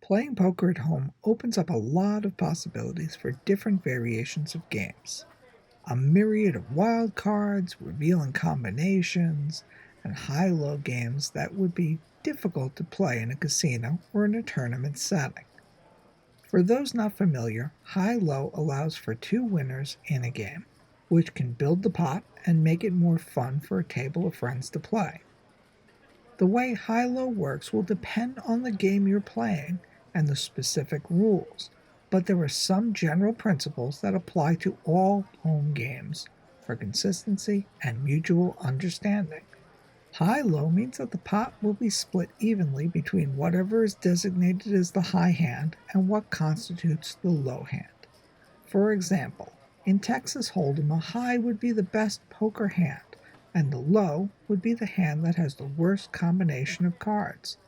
Playing poker at home opens up a lot of possibilities for different variations of games. A myriad of wild cards, revealing combinations, and high-low games that would be difficult to play in a casino or in a tournament setting. For those not familiar, high-low allows for two winners in a game, which can build the pot and make it more fun for a table of friends to play. The way high-low works will depend on the game you're playing and the specific rules, but there are some general principles that apply to all home games for consistency and mutual understanding. High-low means that the pot will be split evenly between whatever is designated as the high hand and what constitutes the low hand. For example, in Texas Hold'em, a high would be the best poker hand, and the low would be the hand that has the worst combination of cards,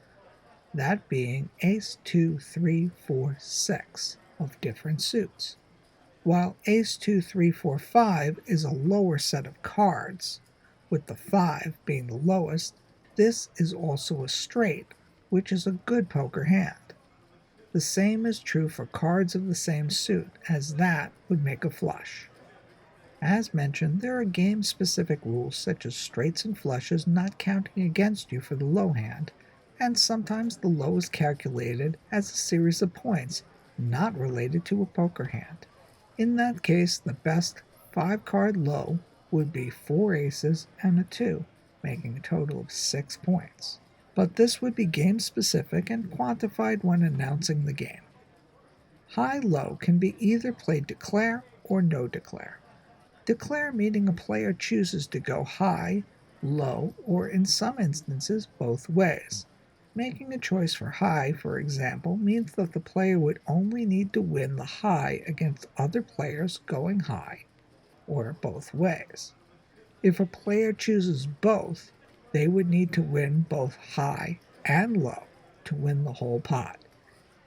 that being ace 2, 3, 4, 6 of different suits. While ace 2, 3, 4, 5 is a lower set of cards, with the 5 being the lowest, this is also a straight, which is a good poker hand. The same is true for cards of the same suit, as that would make a flush. As mentioned, there are game-specific rules such as straights and flushes not counting against you for the low hand, and sometimes the low is calculated as a series of points not related to a poker hand. In that case, the best 5-card low would be 4 aces and a 2, making a total of 6 points. But this would be game-specific and quantified when announcing the game. High-low can be either played declare or no declare. Declare meaning a player chooses to go high, low, or in some instances both ways. Making a choice for high, for example, means that the player would only need to win the high against other players going high, or both ways. If a player chooses both, they would need to win both high and low to win the whole pot.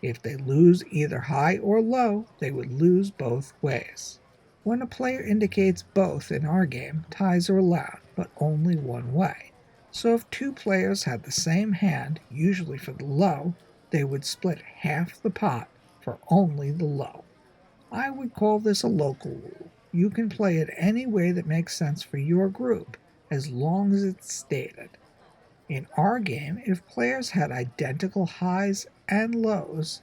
If they lose either high or low, they would lose both ways. When a player indicates both in our game, ties are allowed, but only one way. So if two players had the same hand, usually for the low, they would split half the pot for only the low. I would call this a local rule. You can play it any way that makes sense for your group, as long as it's stated. In our game, if players had identical highs and lows,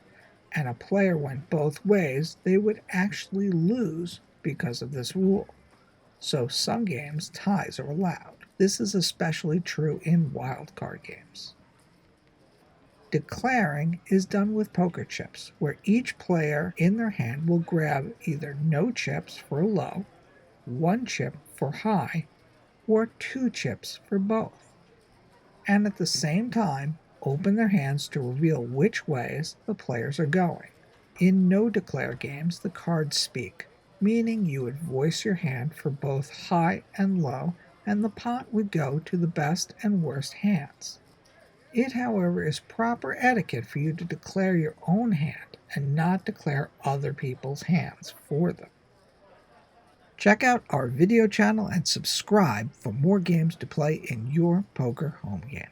and a player went both ways, they would actually lose because of this rule. So some games, ties are allowed. This is especially true in wildcard games. Declaring is done with poker chips, where each player in their hand will grab either no chips for low, 1 chip for high, or 2 chips for both, and at the same time open their hands to reveal which ways the players are going. In no declare games, the cards speak, meaning you would voice your hand for both high and low, and the pot would go to the best and worst hands. It, however, is proper etiquette for you to declare your own hand and not declare other people's hands for them. Check out our video channel and subscribe for more games to play in your poker home game.